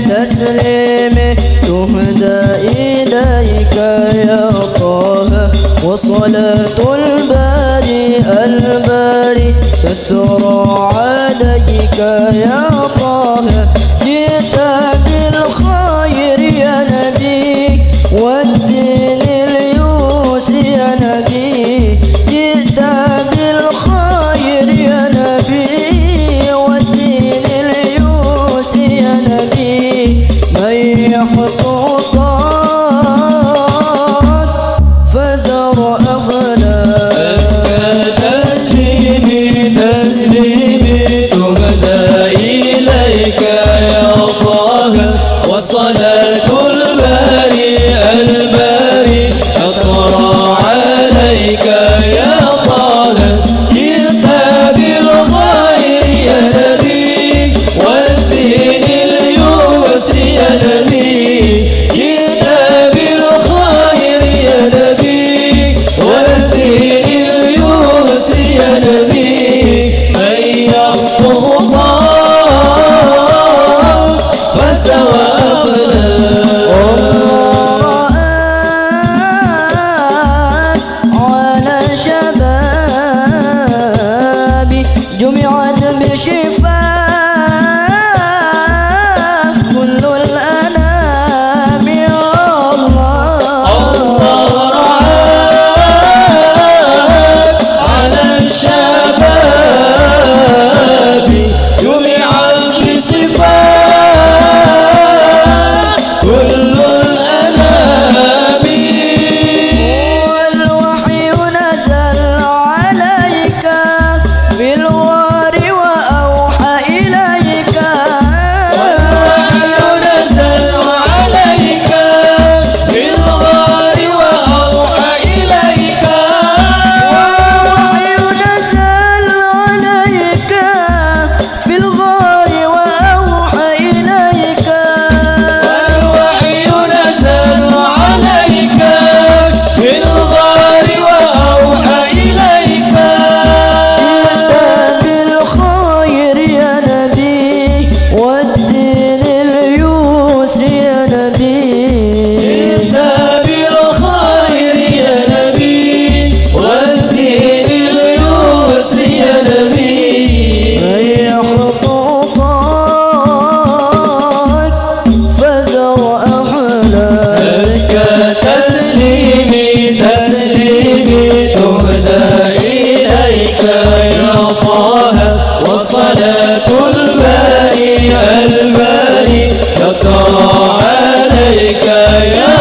تسليمي تهدى إليك يا طه، وصلاة الباري تترى عليك يا طه. جئت بالخير يا نبي والدين اليسر يا نبي، جئت بالخير يا نبي والدين اليسر يا نبي. من يحطط فزر تسليمي تهدى إليك يا طه، وصلاة الباري تطرى عليك يا طه. جئت بالخير يا نبي والدين اليسر يا نبي، جئت بالخير يا نبي والدين اليسر يا نبي. من يخطو فسوى على شبابي جمعت بشفاه كل الأنام يا الله. الله رعاك على الشباب جمعت بصفاه كل الأنام. والوحي نزل عليك في الغار وأوحى إليك، والوحي نزل عليك في الغار وأوحى إليك، والوحي نزل عليك في الغار وأوحى إليك، والوحي نزل عليك في الغار وأوحى إليك. جئت بالخير يا نبي والدين اليسر يا نبي، جئت بالخير يا نبي والدين اليسر يا نبي. من يخططك فزر أحلاك. تسليمي تهدى إليك يا طه، وصلاة الباري تترى عليك يا